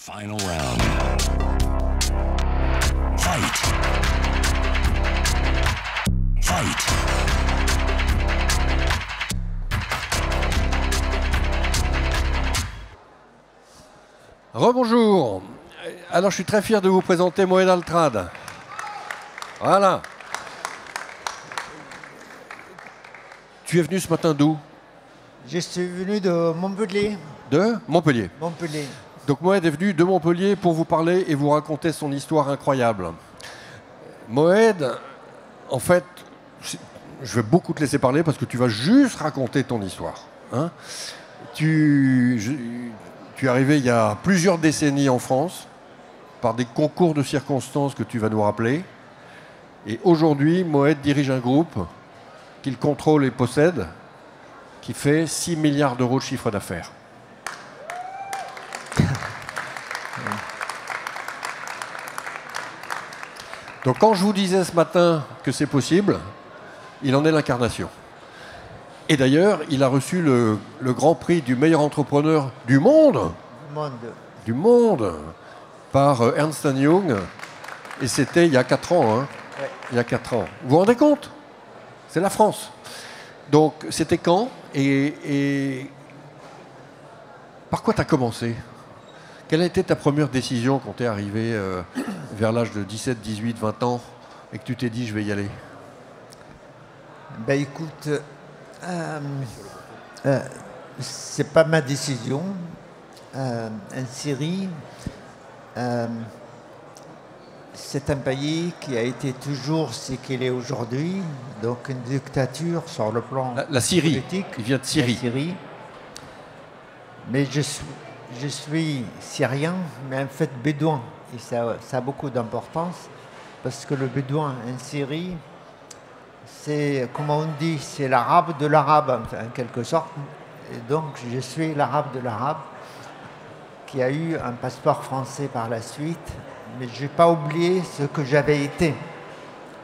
Final round. Fight. Fight. Rebonjour. Alors je suis très fier de vous présenter Moed Altrad. Voilà. Tu es venu ce matin d'où? Je suis venu de Montpellier. De Montpellier. Montpellier. Donc Moed est venu de Montpellier pour vous parler et vous raconter son histoire incroyable. Moed, en fait, je vais beaucoup te laisser parler parce que tu vas juste raconter ton histoire. Hein. Tu es arrivé il y a plusieurs décennies en France par des concours de circonstances que tu vas nous rappeler. Et aujourd'hui, Moed dirige un groupe qu'il contrôle et possède qui fait 6 milliards d'euros de chiffre d'affaires. Donc quand je vous disais ce matin que c'est possible, il en est l'incarnation. Et d'ailleurs, il a reçu le grand prix du meilleur entrepreneur du monde. Du monde. Par Ernst & Young. Et c'était il y a 4 ans. Hein. Ouais. Il y a 4 ans. Vous vous rendez compte? C'est la France. Donc c'était quand et par quoi tu as commencé? Quelle a été ta première décision quand tu es arrivé vers l'âge de 17, 18, 20 ans et que tu t'es dit je vais y aller? Ben écoute, c'est pas ma décision. En Syrie, c'est un pays qui a été toujours ce qu'il est aujourd'hui, donc une dictature sur le plan la Syrie, politique. Il vient de Syrie. La Syrie. Mais je suis syrien, mais en fait bédouin. Et ça a beaucoup d'importance parce que le bédouin en Syrie, c'est, comment on dit, c'est l'arabe de l'arabe en quelque sorte. Et donc je suis l'arabe de l'arabe qui a eu un passeport français par la suite, mais je n'ai pas oublié ce que j'avais été,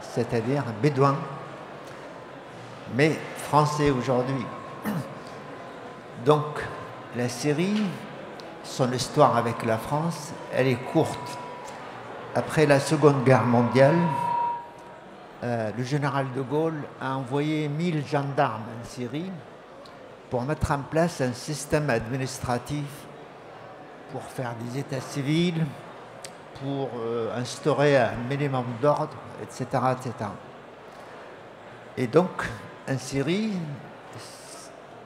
c'est-à-dire bédouin, mais français aujourd'hui. Donc la Syrie, son histoire avec la France, elle est courte. Après la Seconde Guerre mondiale, le général de Gaulle a envoyé 1000 gendarmes en Syrie pour mettre en place un système administratif, pour faire des états civils, pour instaurer un minimum d'ordre, etc., etc. Et donc, en Syrie,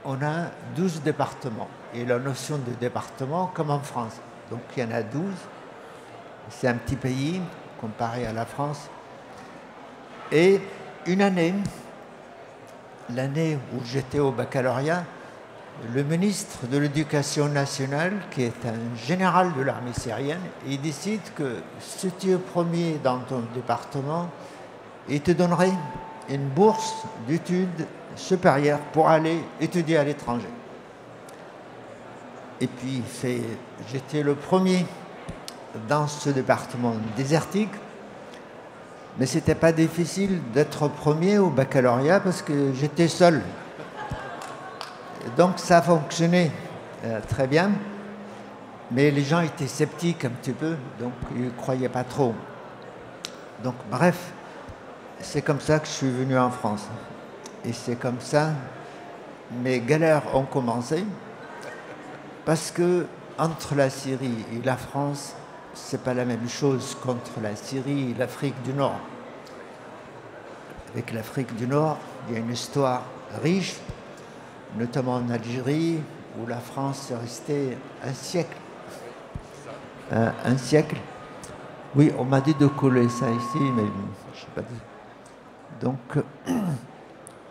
on a 12 départements. Et la notion de département, comme en France. Donc il y en a 12. C'est un petit pays comparé à la France. Et une année, l'année où j'étais au baccalauréat, le ministre de l'Éducation nationale, qui est un général de l'armée syrienne, il décide que si tu es premier dans ton département, il te donnerait une bourse d'études supérieures pour aller étudier à l'étranger. Et puis, j'étais le premier dans ce département désertique, mais ce n'était pas difficile d'être premier au baccalauréat parce que j'étais seul. Donc ça fonctionnait très bien, mais les gens étaient sceptiques un petit peu, donc ils ne croyaient pas trop. Donc bref, c'est comme ça que je suis venu en France. Et c'est comme ça, mes galères ont commencé. Parce que entre la Syrie et la France, c'est pas la même chose qu'entre la Syrie et l'Afrique du Nord. Avec l'Afrique du Nord, il y a une histoire riche, notamment en Algérie, où la France est restée un siècle. Un siècle. Oui, on m'a dit de coller ça ici, mais je sais pas. Donc,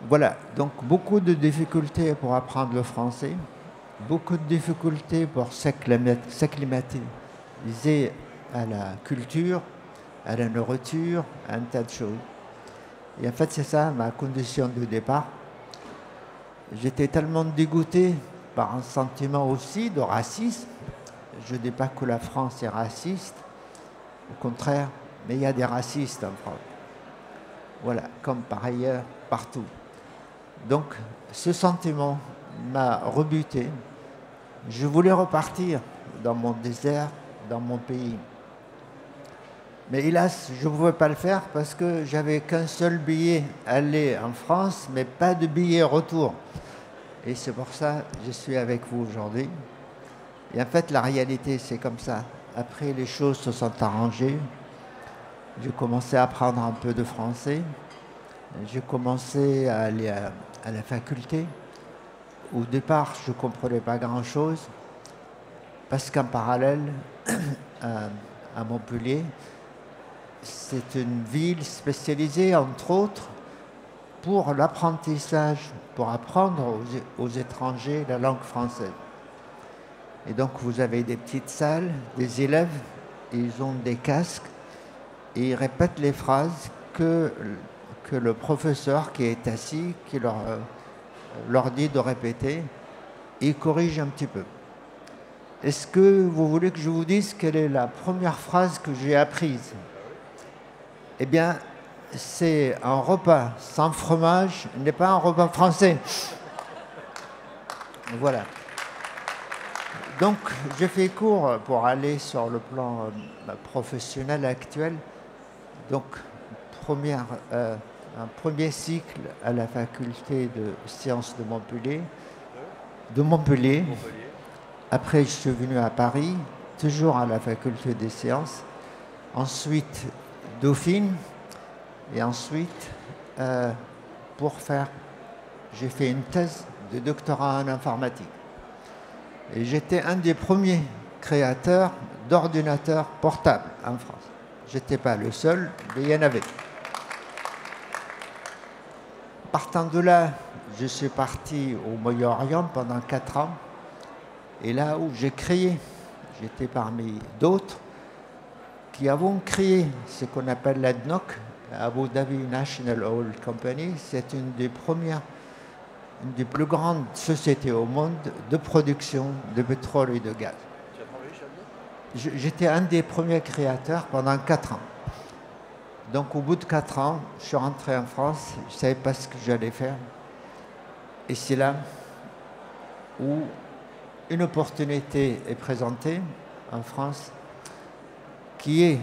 voilà. Donc, beaucoup de difficultés pour apprendre le français. Beaucoup de difficultés pour s'acclimatiser à la culture, à la nourriture, à un tas de choses. Et en fait, c'est ça ma condition de départ. J'étais tellement dégoûté par un sentiment aussi de racisme. Je ne dis pas que la France est raciste, au contraire, mais il y a des racistes en France. Voilà, comme par ailleurs, partout. Donc, ce sentiment m'a rebuté. Je voulais repartir dans mon désert dans mon pays. Mais hélas, je ne pouvais pas le faire parce que j'avais qu'un seul billet aller en France, mais pas de billet retour. Et c'est pour ça que je suis avec vous aujourd'hui. Et en fait, la réalité, c'est comme ça. Après, les choses se sont arrangées. J'ai commencé à apprendre un peu de français. J'ai commencé à aller à la faculté. Au départ, je ne comprenais pas grand-chose. Parce qu'en parallèle, à Montpellier, c'est une ville spécialisée, entre autres, pour l'apprentissage, pour apprendre aux étrangers la langue française. Et donc, vous avez des petites salles, des élèves, ils ont des casques, et ils répètent les phrases que le professeur qui est assis, qui leur dit de répéter, et il corrige un petit peu. Est-ce que vous voulez que je vous dise quelle est la première phrase que j'ai apprise? Eh bien, c'est un repas sans fromage n'est pas un repas français. Voilà. Donc, j'ai fait court pour aller sur le plan professionnel actuel. Donc, un premier cycle à la faculté de sciences de Montpellier. Après, je suis venu à Paris, toujours à la faculté des sciences. Ensuite, Dauphine. Et ensuite, j'ai fait une thèse de doctorat en informatique. Et j'étais un des premiers créateurs d'ordinateurs portables en France. Je n'étais pas le seul, mais il y en avait. Partant de là, je suis parti au Moyen-Orient pendant 4 ans. Et là où j'ai créé, j'étais parmi d'autres, qui avons créé ce qu'on appelle l'ADNOC, Abu Dhabi National Oil Company. C'est une des plus grandes sociétés au monde de production de pétrole et de gaz. Tu as travaillé chez lui? J'étais un des premiers créateurs pendant 4 ans. Donc au bout de 4 ans, je suis rentré en France, je ne savais pas ce que j'allais faire. Et c'est là où une opportunité est présentée en France qui est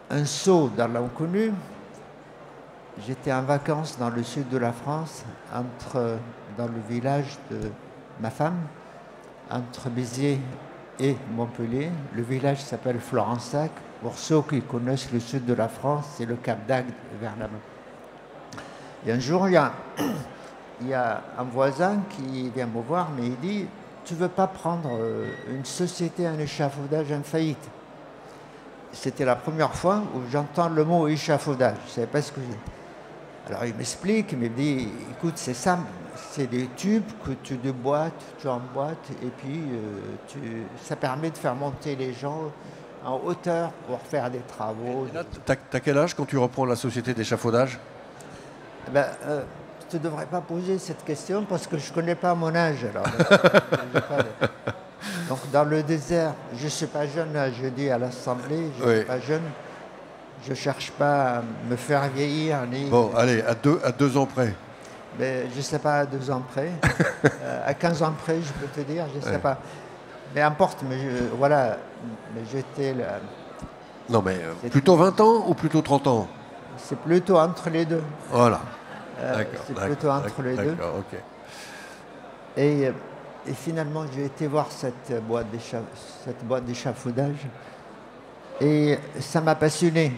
un saut dans l'inconnu. J'étais en vacances dans le sud de la France, dans le village de ma femme, entre Béziers et Montpellier. Le village s'appelle Florensac. Pour ceux qui connaissent le sud de la France, c'est le Cap d'Agde vers là-bas. Et un jour, il y a un voisin qui vient me voir, mais il dit « Tu ne veux pas prendre une société en échafaudage en faillite ?» C'était la première fois où j'entends le mot échafaudage. Je ne savais pas ce que c'est. Alors il m'explique, il me dit « Écoute, c'est ça, c'est des tubes que tu déboîtes, tu emboîtes, et puis ça permet de faire monter les gens en hauteur pour faire des travaux. » T'as quel âge quand tu reprends la société d'échafaudage? Je ne devrais pas poser cette question parce que je ne connais pas mon âge. Alors, donc dans le désert, je ne suis pas jeune, je dis à l'Assemblée, je ne suis pas jeune. Je ne cherche pas à me faire vieillir. Bon, allez, à 2 ans près. Mais je ne sais pas à 2 ans près. À 15 ans près, je peux te dire, je ne sais pas. Mais importe, mais voilà, mais j'étais là. Non, mais plutôt 20 ans ou plutôt 30 ans? C'est plutôt entre les deux. Voilà. C'est plutôt entre les deux. D'accord, ok. Et finalement, j'ai été voir cette boîte d'échafaudage. Et ça m'a passionné.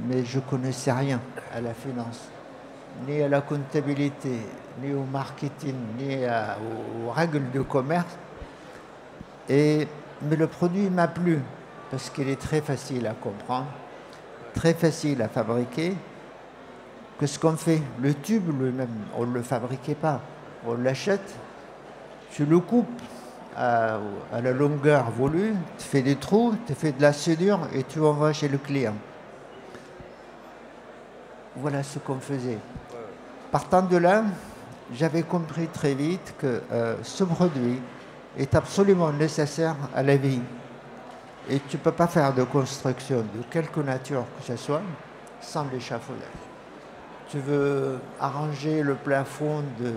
Mais je ne connaissais rien à la finance, ni à la comptabilité, ni au marketing, ni aux règles de commerce. Mais le produit m'a plu, parce qu'il est très facile à comprendre, très facile à fabriquer. Que ce qu'on fait, le tube lui-même, on ne le fabriquait pas. On l'achète, tu le coupes à la longueur voulue, tu fais des trous, tu fais de la soudure et tu envoies chez le client. Voilà ce qu'on faisait. Partant de là, j'avais compris très vite que ce produit est absolument nécessaire à la vie. Et tu ne peux pas faire de construction de quelque nature que ce soit sans l'échafaudage. Tu veux arranger le plafond de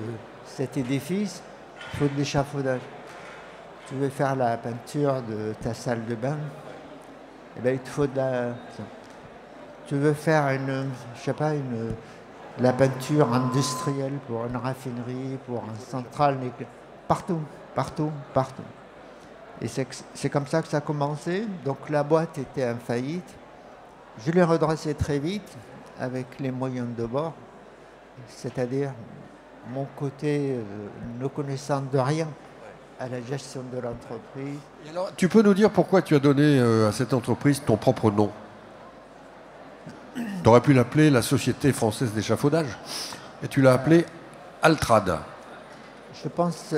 cet édifice, il faut de l'échafaudage. tu veux faire la peinture de ta salle de bain, eh ben, il te faut de la... Tu veux faire je sais pas, la peinture industrielle pour une raffinerie, pour une centrale nucléaire. Partout, partout, partout. Et c'est comme ça que ça a commencé. Donc la boîte était en faillite. Je l'ai redressée très vite avec les moyens de bord, c'est-à-dire mon côté ne connaissant de rien à la gestion de l'entreprise. Alors, tu peux nous dire pourquoi tu as donné à cette entreprise ton propre nom? Tu aurais pu l'appeler la Société Française d'Échafaudage. Et tu l'as appelée Altrad. Je pense,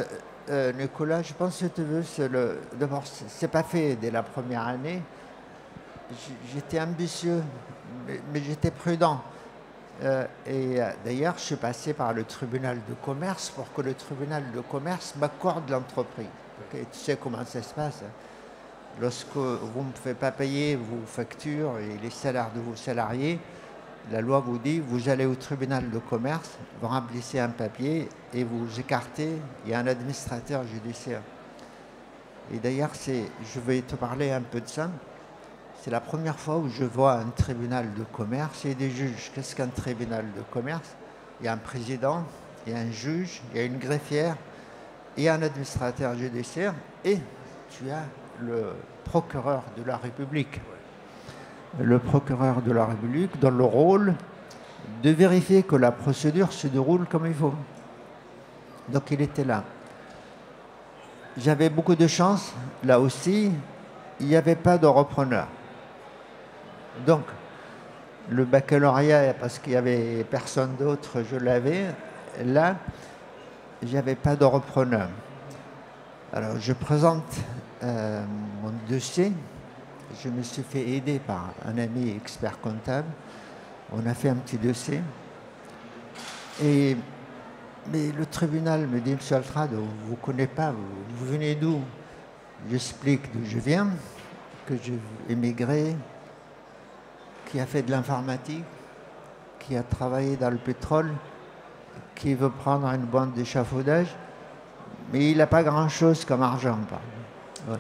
Nicolas, je pense que tu veux, d'abord, c'est pas fait dès la première année. J'étais ambitieux, mais j'étais prudent. D'ailleurs, je suis passé par le tribunal de commerce pour que le tribunal de commerce m'accorde l'entreprise. Okay, tu sais comment ça se passe. Lorsque vous ne me faites pas payer vos factures et les salaires de vos salariés, la loi vous dit, vous allez au tribunal de commerce, vous remplissez un papier et vous écartez, il y a un administrateur judiciaire. Et d'ailleurs, je vais te parler un peu de ça. C'est la première fois où je vois un tribunal de commerce et des juges. Qu'est-ce qu'un tribunal de commerce? Il y a un président, il y a un juge, il y a une greffière, il y a un administrateur judiciaire et tu as le procureur de la République. Le procureur de la République dans le rôle de vérifier que la procédure se déroule comme il faut. Donc il était là. J'avais beaucoup de chance. Là aussi, il n'y avait pas de repreneur. Donc, le baccalauréat, parce qu'il n'y avait personne d'autre, je l'avais. Là, j'avais pas de repreneur. Alors, je présente mon dossier. Je me suis fait aider par un ami expert comptable. On a fait un petit dossier. Mais le tribunal me dit, Monsieur Altrad, vous ne connaissez pas, vous venez d'où? J'explique d'où je viens, que j'ai émigré, qui a fait de l'informatique, qui a travaillé dans le pétrole, qui veut prendre une bande d'échafaudage, mais il n'a pas grand-chose comme argent. Ouais.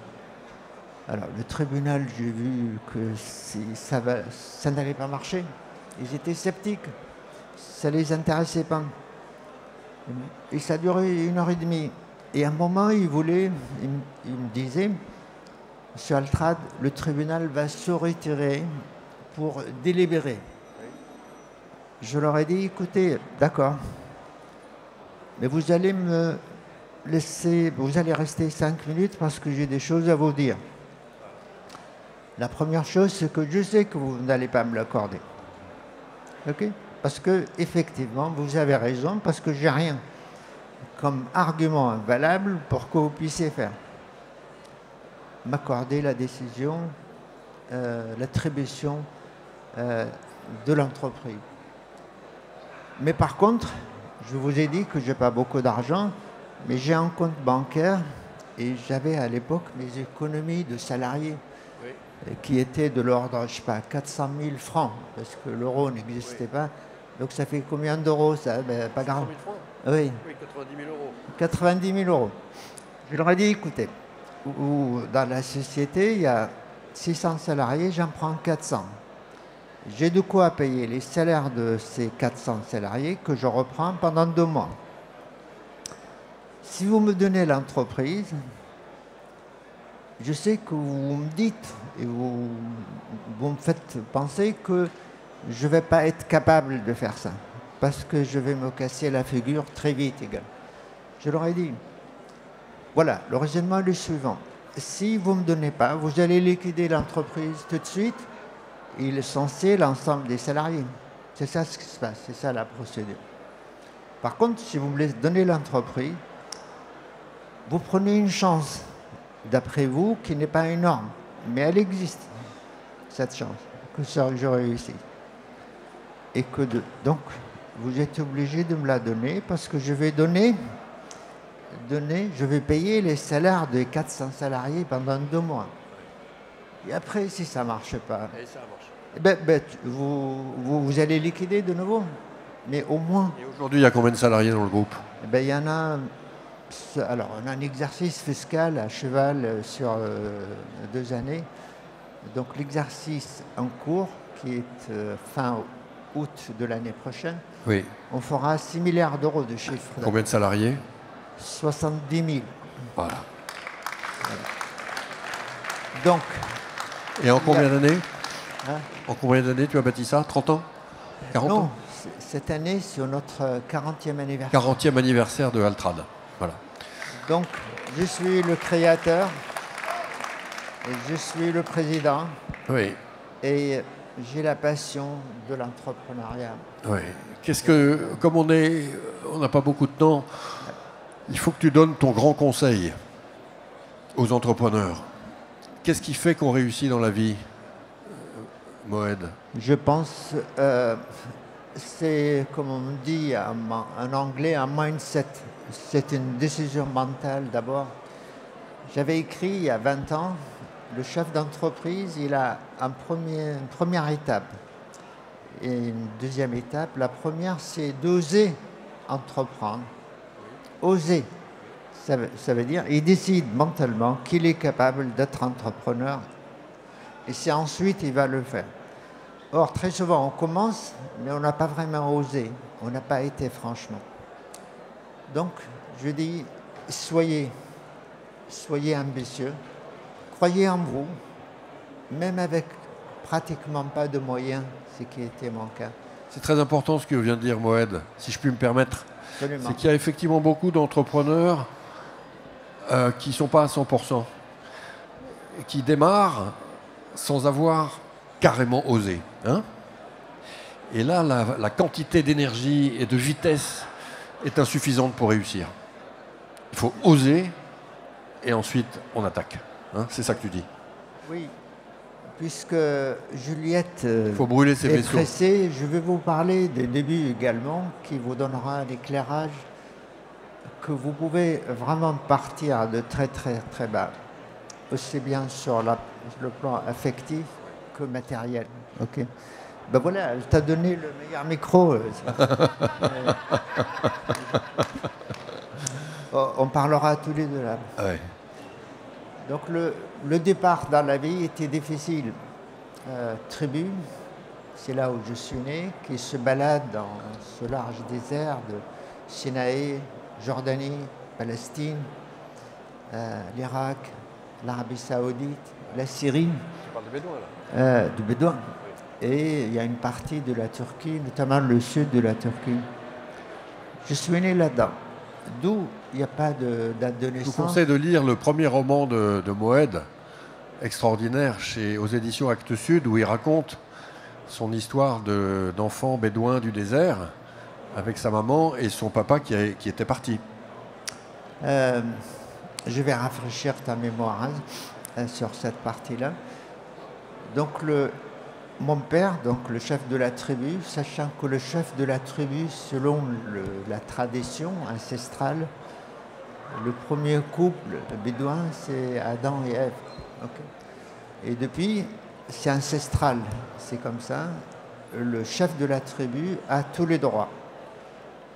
Alors, le tribunal, j'ai vu que ça n'allait pas marcher. Ils étaient sceptiques. Ça ne les intéressait pas. Et ça a duré 1h30. Et à un moment, il me disait, Monsieur Altrad, le tribunal va se retirer pour délibérer. Je leur ai dit, écoutez, d'accord, mais vous allez me laisser, vous allez rester 5 minutes parce que j'ai des choses à vous dire. La première chose, c'est que je sais que vous n'allez pas me l'accorder. OK? Parce que, effectivement, vous avez raison, parce que j'ai rien comme argument valable pour que vous puissiez faire. M'accorder la décision, l'attribution de l'entreprise. Mais par contre, je vous ai dit que je n'ai pas beaucoup d'argent, mais j'ai un compte bancaire et j'avais à l'époque mes économies de salariés qui étaient de l'ordre, je ne sais pas, 400 000 francs, parce que l'euro n'existait pas. Donc ça fait combien d'euros ça? Ben, pas grand. 100 000 francs? Oui. Oui, 90 000 euros. 90 000 euros. Je leur ai dit, écoutez, dans la société, il y a 600 salariés, j'en prends 400. J'ai de quoi payer les salaires de ces 400 salariés que je reprends pendant 2 mois. Si vous me donnez l'entreprise, je sais que vous me dites et vous me faites penser que je ne vais pas être capable de faire ça parce que je vais me casser la figure très vite également. Je leur ai dit, voilà, le raisonnement est le suivant. Si vous ne me donnez pas, vous allez liquider l'entreprise tout de suite et licencier l'ensemble des salariés. C'est ça ce qui se passe, c'est ça la procédure. Par contre, si vous me donnez l'entreprise, vous prenez une chance, d'après vous, qui n'est pas énorme, mais elle existe, cette chance, que je réussisse. Et que donc, vous êtes obligé de me la donner parce que je vais je vais payer les salaires des 400 salariés pendant 2 mois. Et après, si ça ne marche pas, vous allez liquider de nouveau. Mais au moins... Et aujourd'hui, il y a combien de salariés dans le groupe? Il y en a Alors, on a un exercice fiscal à cheval sur 2 années. Donc, l'exercice en cours, qui est fin août de l'année prochaine, Oui. on fera 6 milliards d'euros de chiffre d'affaires. Combien de salariés? 70 000. Voilà. Donc, Et en combien d'années? hein, En combien d'années tu as bâti ça? 30 ans? 40 non, ans? cette année, c'est notre 40e anniversaire. 40e anniversaire de Altrad. Voilà. Donc, je suis le créateur, et je suis le président, Oui. et j'ai la passion de l'entrepreneuriat. Oui. Qu'est-ce que, comme on n'a pas beaucoup de temps, il faut que tu donnes ton grand conseil aux entrepreneurs. Qu'est-ce qui fait qu'on réussit dans la vie, Moed? Je pense, c'est, comme on dit en anglais, un mindset. C'est une décision mentale d'abord. J'avais écrit il y a 20 ans, le chef d'entreprise, il a une première étape et une deuxième étape. La première, c'est d'oser entreprendre. Oser. Ça veut dire, il décide mentalement qu'il est capable d'être entrepreneur et c'est ensuite il va le faire. Or, très souvent, on commence, mais on n'a pas vraiment osé. On n'a pas été franchement. Donc, je dis, soyez ambitieux, croyez en vous, même avec pratiquement pas de moyens, ce qui était mon cas. C'est très important ce que vient de dire Moed, si je puis me permettre. Absolument. C'est qu'il y a effectivement beaucoup d'entrepreneurs qui ne sont pas à 100%, et qui démarrent sans avoir carrément osé. Hein? Et là, la quantité d'énergie et de vitesse est insuffisante pour réussir. Il faut oser et ensuite on attaque. Hein? C'est ça que tu dis. Oui, puisque Juliette faut brûler ses est vaisseaux. pressée, je vais vous parler des débuts également, qui vous donnera un éclairage que vous pouvez vraiment partir de très très très bas, aussi bien sur le plan affectif que matériel. Ok. Ben voilà, elle t'a donné le meilleur micro. On parlera tous les deux là. Ouais. Donc le départ dans la vie était difficile. Tribu, c'est là où je suis né, qui se balade dans ce large désert de Sinaï, Jordanie, Palestine, l'Irak, l'Arabie Saoudite, la Syrie. Tu parles de Bédouin là. Du Bédouin. Et il y a une partie de la Turquie, notamment le sud de la Turquie. Je suis né là-dedans. D'où il n'y a pas de date de Je vous naissance. conseille de lire le premier roman de Moed, extraordinaire, aux éditions Actes Sud, où il raconte son histoire d'enfant bédouin du désert, avec sa maman et son papa qui était parti. Je vais rafraîchir ta mémoire sur cette partie-là. Donc mon père, donc le chef de la tribu, sachant que le chef de la tribu, selon la tradition ancestrale, le premier couple de bédouins, c'est Adam et Ève. Okay. Et depuis, c'est ancestral, c'est comme ça. Le chef de la tribu a tous les droits.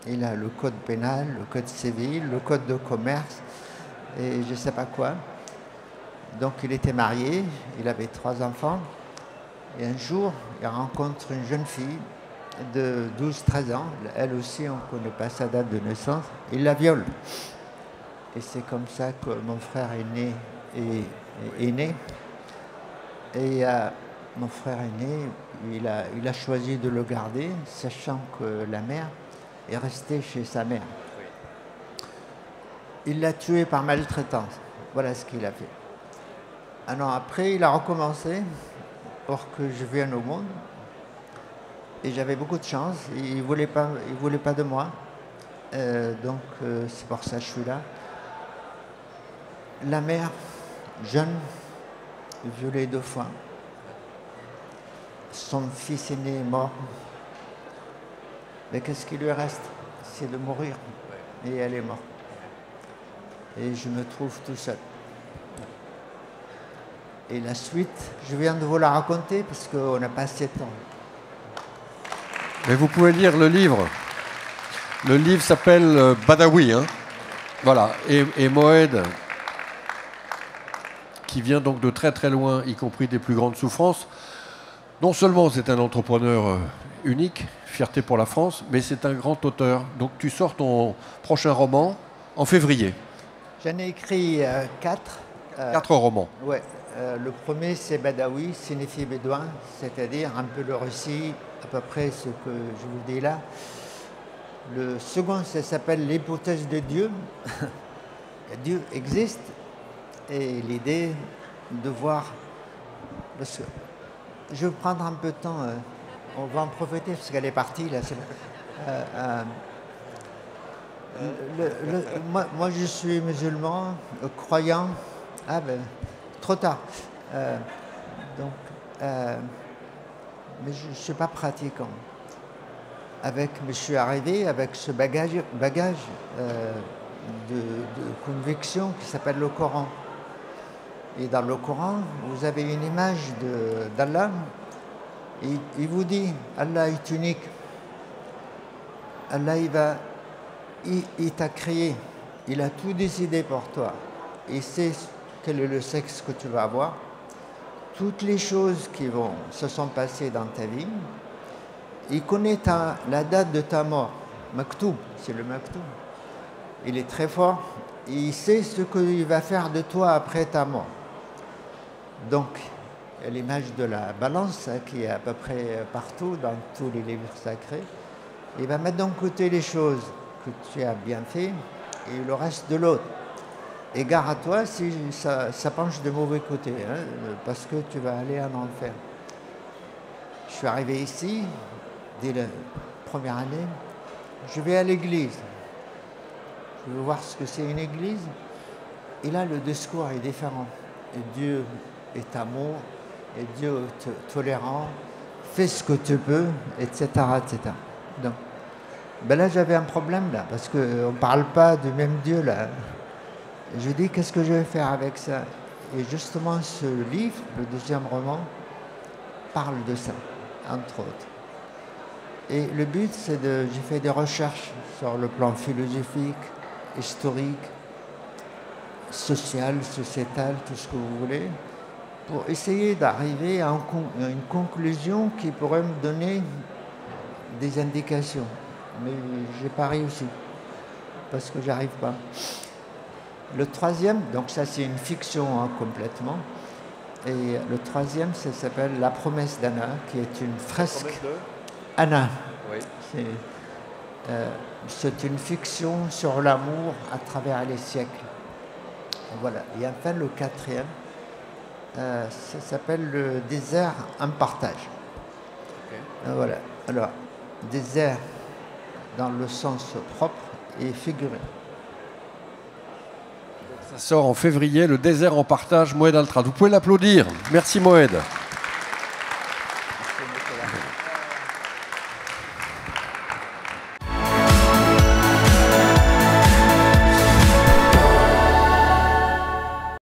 Il a le code pénal, le code civil, le code de commerce et je ne sais pas quoi. Donc il était marié, il avait 3 enfants. Et un jour, il rencontre une jeune fille de 12-13 ans. Elle aussi, on ne connaît pas sa date de naissance. Il la viole. Et c'est comme ça que mon frère est né. Et mon frère aîné, il a choisi de le garder, sachant que la mère est restée chez sa mère. Il l'a tué par maltraitance. Voilà ce qu'il a fait. Un an après, il a recommencé. Or que je vienne au monde, et j'avais beaucoup de chance, il ne voulait pas de moi, donc c'est pour ça que je suis là. La mère, jeune, violée 2 fois. Son fils aîné est mort. Mais qu'est-ce qui lui reste? C'est de mourir. Et elle est morte. Et je me trouve tout seul. Et la suite, je viens de vous la raconter parce qu'on n'a pas assez de temps. Mais vous pouvez lire le livre. Le livre s'appelle Badawi. Hein. Voilà, et Moed, qui vient donc de très très loin, y compris des plus grandes souffrances, non seulement c'est un entrepreneur unique, fierté pour la France, mais c'est un grand auteur. Donc tu sors ton prochain roman en février. J'en ai écrit 4. 4 romans. Ouais. Le premier, c'est Badawi, signifie bédouin, c'est-à-dire un peu le récit, à peu près ce que je vous dis là. Le second, ça s'appelle l'hypothèse de Dieu. Dieu existe, et l'idée de voir... Parce que je vais prendre un peu de temps, on va en profiter parce qu'elle est partie là. Moi, je suis musulman, croyant. Ah ben, trop tard. Mais je ne suis pas pratiquant. Mais je suis arrivé avec ce bagage de conviction qui s'appelle le Coran. Et dans le Coran, vous avez une image d'Allah. Il vous dit, Allah est unique. Allah, il t'a créé. Il a tout décidé pour toi. Il sait quel est le sexe que tu vas avoir. Toutes les choses qui se sont passées dans ta vie. Il connaît la date de ta mort. Maktoub, c'est le Maktoub. Il est très fort. Et il sait ce qu'il va faire de toi après ta mort. Donc, l'image de la balance, hein, qui est à peu près partout dans tous les livres sacrés, il va mettre d'un côté les choses que tu as bien fait et le reste de l'autre. Et gare à toi si ça penche de mauvais côté, hein, parce que tu vas aller en enfer. Je suis arrivé ici, dès la première année, je vais à l'église. Je veux voir ce que c'est une église. Et là, le discours est différent. Et Dieu est amour, et Dieu est tolérant, fais ce que tu peux, etc. etc. Donc, ben là, j'avais un problème, là, parce qu'on ne parle pas du même Dieu, là. Et je dis, qu'est-ce que je vais faire avec ça? Et justement, ce livre, le deuxième roman, parle de ça, entre autres. Et le but, c'est j'ai fait des recherches sur le plan philosophique, historique, social, sociétal, tout ce que vous voulez, pour essayer d'arriver à une conclusion qui pourrait me donner des indications. Mais je n'ai pas réussi, parce que j'arrive pas. Le troisième, donc ça c'est une fiction hein, complètement, et le troisième, ça s'appelle La promesse d'Anna, qui est une fresque. Anna. Oui. C'est une fiction sur l'amour à travers les siècles. Voilà. Et enfin, le quatrième, ça s'appelle Le désert en partage. Okay. Voilà. Alors, désert dans le sens propre et figuré. Ça sort en février, Le désert en partage, Moed Altrad. Vous pouvez l'applaudir. Merci Moed.